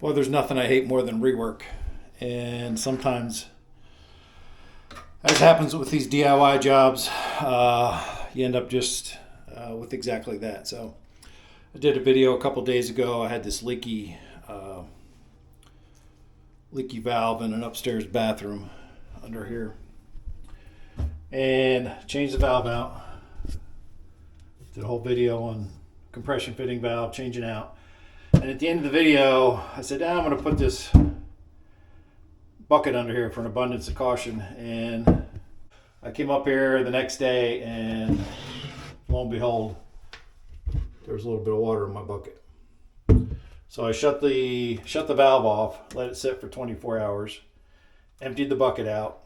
Boy, there's nothing I hate more than rework. And sometimes, as happens with these DIY jobs, you end up just with exactly that. So I did a video a couple days ago. I had this leaky valve in an upstairs bathroom under here. And changed the valve out. Did a whole video on compression fitting valve, changing out. And at the end of the video, I said, I'm going to put this bucket under here for an abundance of caution. And I came up here the next day, and lo and behold, there was a little bit of water in my bucket. So I shut the valve off, let it sit for 24 hours, emptied the bucket out,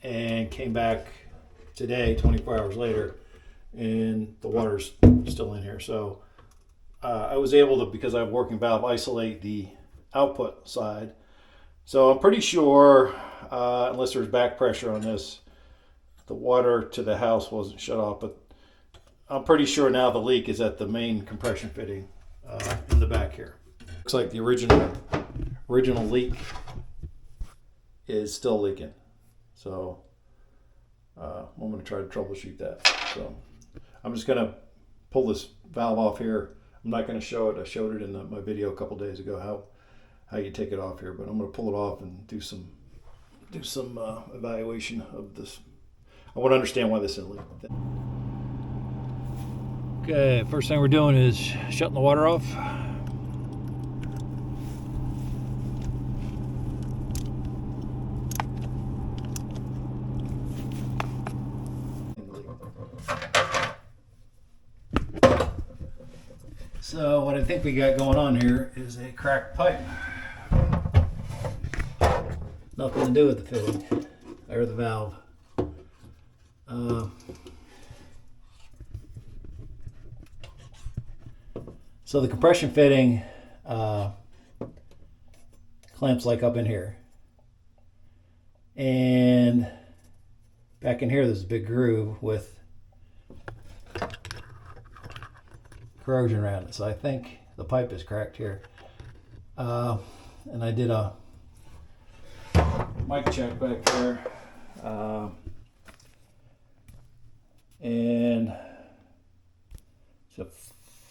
and came back today, 24 hours later, and the water's still in here. So I was able to, because I have working valve, isolate the output side. So I'm pretty sure, unless there's back pressure on this, the water to the house wasn't shut off, but I'm pretty sure now the leak is at the main compression fitting in the back here. Looks like the original leak is still leaking. So I'm going to try to troubleshoot that. So I'm just going to pull this valve off here. I'm not going to show it. I showed it in my video a couple days ago how you take it off here, but I'm going to pull it off and do some evaluation of this. I want to understand why this is leaking. Okay, first thing we're doing is shutting the water off. So what I think we got going on here is a cracked pipe. Nothing to do with the fitting or the valve. So the compression fitting clamps like up in here. And back in here there's a big groove with corrosion around it. So I think the pipe is cracked here. And I did a mic check back there. And it's a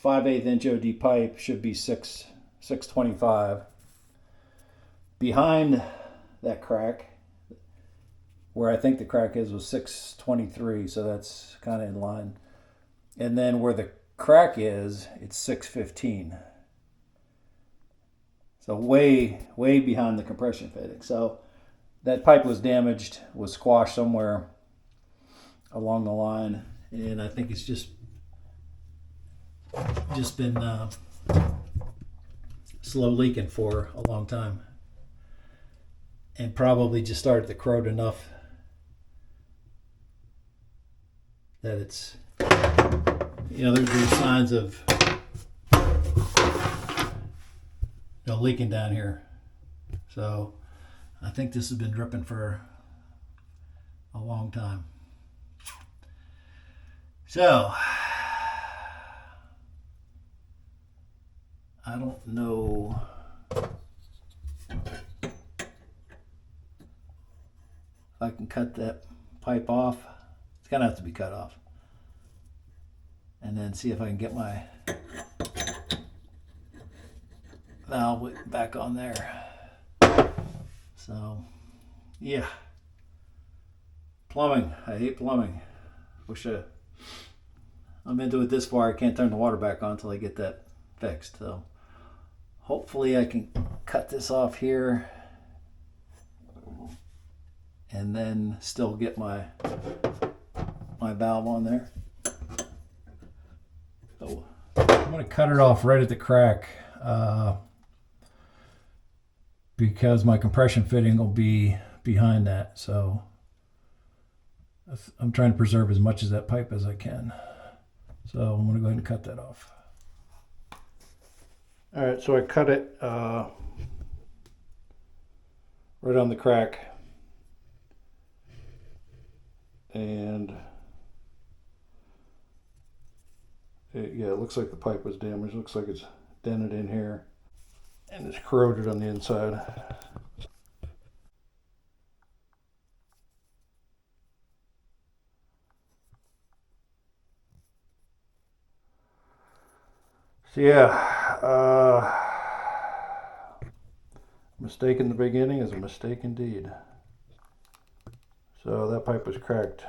5/8 inch OD pipe, should be 625. Behind that crack, where I think the crack was 623, so that's kind of in line. And then where the crack is, it's 615. So way behind the compression fitting. So that pipe was damaged, was squashed somewhere along the line, and I think it's just been slow leaking for a long time, and probably just started to corrode enough that it's, there's signs of leaking down here. So I think this has been dripping for a long time. So I don't know if I can cut that pipe off. It's gonna have to be cut off. And then see if I can get my valve back on there. So, yeah. Plumbing. I hate plumbing. I'm into it this far. I can't turn the water back on until I get that fixed. So, hopefully I can cut this off here and then still get my valve on there. So I'm going to cut it off right at the crack because my compression fitting will be behind that. So I'm trying to preserve as much of that pipe as I can. So I'm going to go ahead and cut that off. All right, so I cut it right on the crack. And it looks like the pipe was damaged. Looks like it's dented in here. and it's corroded on the inside. So yeah, mistake in the beginning is a mistake indeed. So that pipe was cracked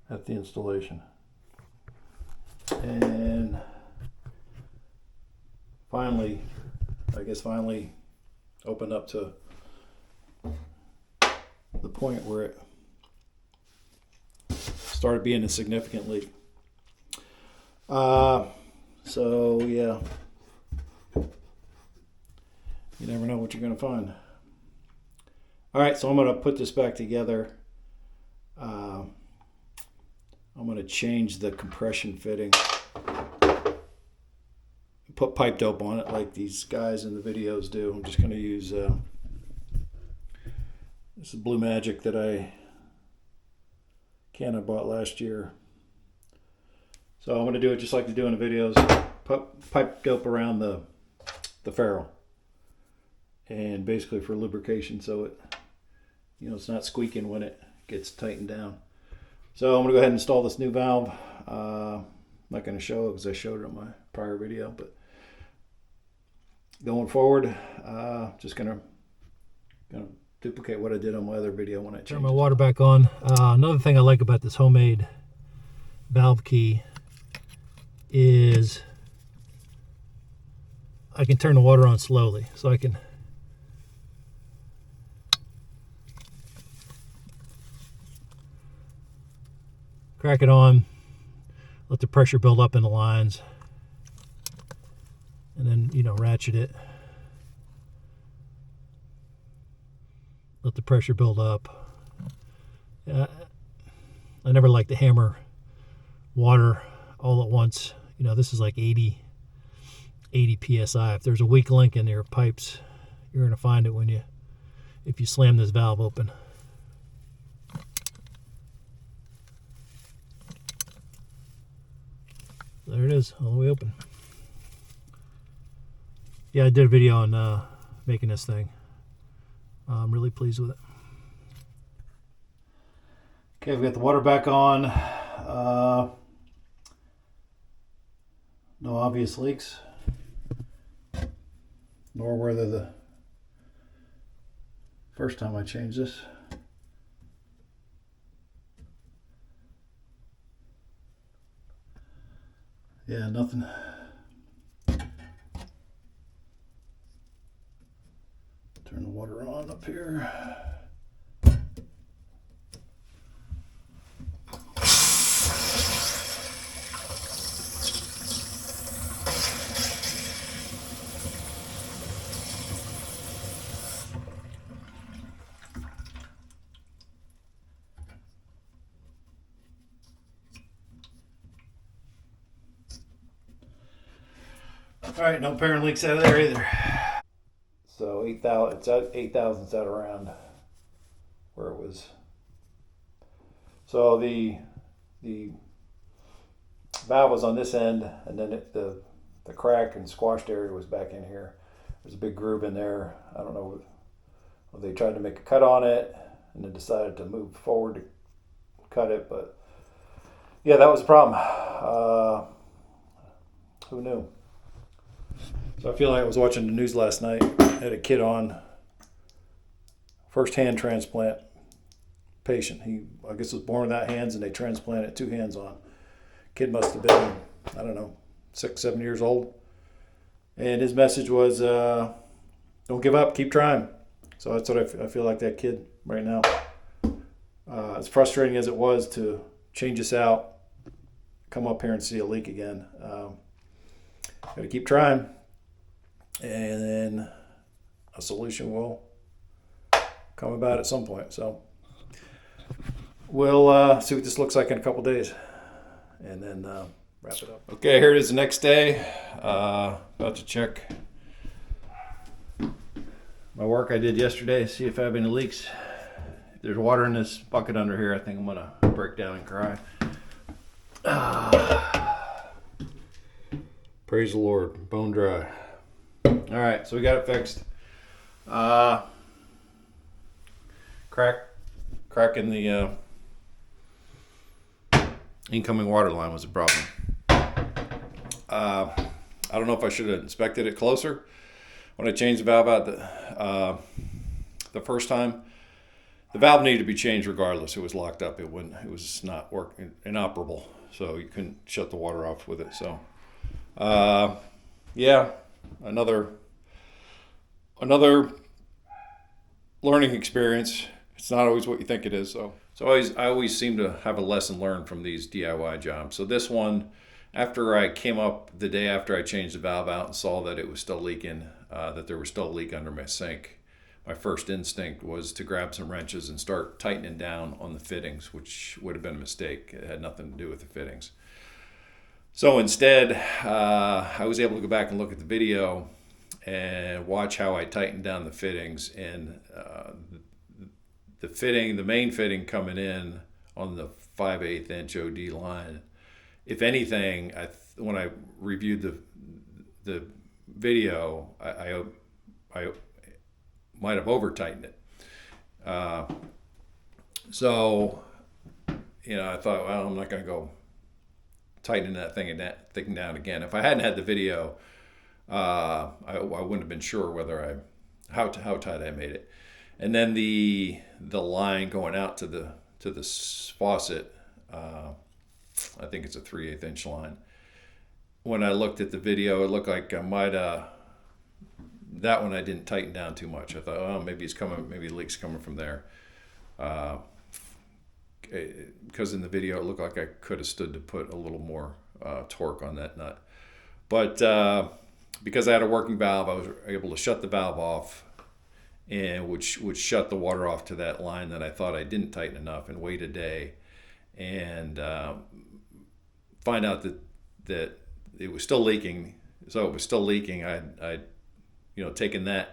at the installation. And finally opened up to the point where it started being a significant leak. So yeah, you never know what you're going to find. All right, so I'm going to put this back together. I'm going to change the compression fitting. Put pipe dope on it like these guys in the videos do. I'm just going to use this is Blue Magic that I bought last year. So I'm going to do it just like they do in the videos. Put pipe dope around the ferrule, and basically for lubrication, so it, you know, it's not squeaking when it gets tightened down. So I'm going to go ahead and install this new valve. I'm not going to show it because I showed it in my prior video, but going forward, just going to duplicate what I did on my other video when I changed. Turn my water back on. Another thing I like about this homemade valve key is I can turn the water on slowly, so I can crack it on, let the pressure build up in the lines, and then, you know, ratchet it, let the pressure build up. I never like to hammer water all at once. You know, this is like 80 psi. If there's a weak link in your pipes, you're going to find it if you slam this valve open. There it is, all the way open. Yeah, I did a video on making this thing. I'm really pleased with it. Okay, we've got the water back on. No obvious leaks, nor were there the first time I changed this. Yeah, nothing. Turn the water on up here. All right, no apparent leaks out of there either. So 8,000, it's at 8,000's out around where it was. So the valve was on this end, and then the cracked and squashed area was back in here. There's a big groove in there. I don't know if they tried to make a cut on it and then decided to move forward to cut it, but yeah, that was the problem. Who knew? So I feel like I was watching the news last night. Had a kid on, first hand transplant patient. He, I guess, was born without hands, and they transplanted 2 hands on. Kid must have been, I don't know, 6, 7 years old. And his message was, don't give up, keep trying. So that's what I feel like that kid right now. As frustrating as it was to change this out, come up here and see a leak again. Got to keep trying, and then a solution will come about at some point. So we'll see what this looks like in a couple days, and then wrap it up. Okay, here it is the next day. About to check my work I did yesterday, see if I have any leaks. If there's water in this bucket under here, I think I'm gonna break down and cry. Praise the Lord. Bone dry. All right, so we got it fixed. Crack in the incoming water line was a problem. I don't know if I should have inspected it closer when I changed the valve out the first time. The valve needed to be changed regardless. It was locked up. It was not working, inoperable. So you couldn't shut the water off with it. So, yeah, another learning experience. It's not always what you think it is. So I always seem to have a lesson learned from these DIY jobs. So this one, after I came up the day after I changed the valve out and saw that it was still leaking, that there was still a leak under my sink, my first instinct was to grab some wrenches and start tightening down on the fittings, which would have been a mistake. It had nothing to do with the fittings. So instead, I was able to go back and look at the video and watch how I tightened down the fittings. And the main fitting coming in on the 5/8 inch OD line, if anything, when I reviewed the video, I might have over tightened it. So, I thought, well, I'm not going to go tightening that thing down again. If I hadn't had the video, I wouldn't have been sure whether how tight I made it. And then the line going out to the faucet, I think it's a 3/8 inch line. When I looked at the video, it looked like I might that one I didn't tighten down too much. I thought, oh, maybe the leak's coming from there. Because in the video, it looked like I could have stood to put a little more torque on that nut. But because I had a working valve, I was able to shut the valve off, and which would shut the water off to that line that I thought I didn't tighten enough, and wait a day and find out that it was still leaking. So it was still leaking. I'd taken the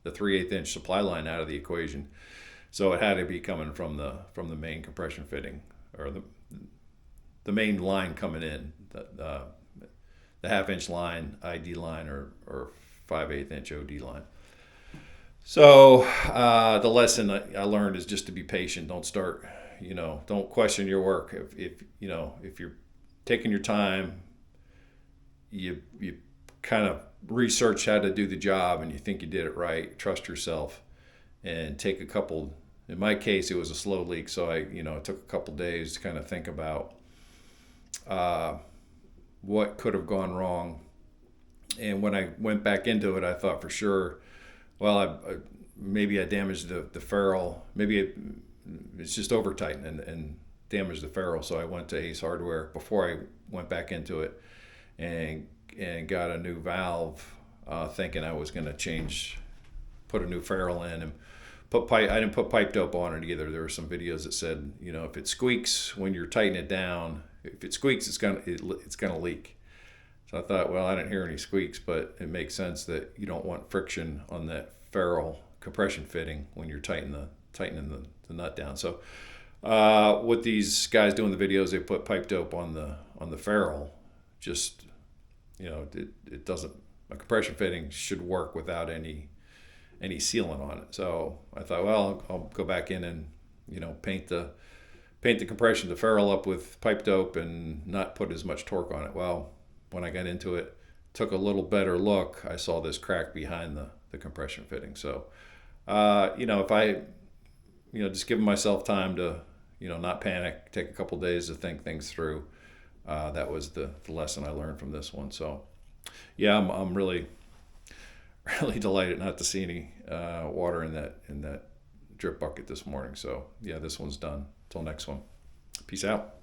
3/8 inch supply line out of the equation, so it had to be coming from the main compression fitting, or the main line coming in, the 1/2 inch line, ID line, or 5/8 inch OD line. So the lesson I learned is just to be patient. Don't question your work. If you're taking your time, you kind of research how to do the job and you think you did it right, trust yourself, and take a couple. In my case, it was a slow leak, so it took a couple days to kind of think about what could have gone wrong. And when I went back into it, I thought for sure, well, maybe I damaged the ferrule. Maybe it's just over tightened and damaged the ferrule. So I went to Ace Hardware before I went back into it and got a new valve, thinking I was going to put a new ferrule in and I didn't put pipe dope on it either. There were some videos that said, if it squeaks when you're tightening it down, if it squeaks, it's gonna leak. So I thought, well, I didn't hear any squeaks, but it makes sense that you don't want friction on that ferrule compression fitting when you're tightening the nut down. So what these guys do in the videos, they put pipe dope on the ferrule. Just it doesn't. A compression fitting should work without any sealant on it. So I thought, well, I'll go back in and paint the compression, the ferrule up with pipe dope and not put as much torque on it. Well, when I got into it, took a little better look, I saw this crack behind the compression fitting. So if I just giving myself time to not panic, take a couple days to think things through, that was the lesson I learned from this one. So yeah, I'm really delighted not to see any water in that drip bucket this morning. So yeah, this one's done. Till next one. Peace out.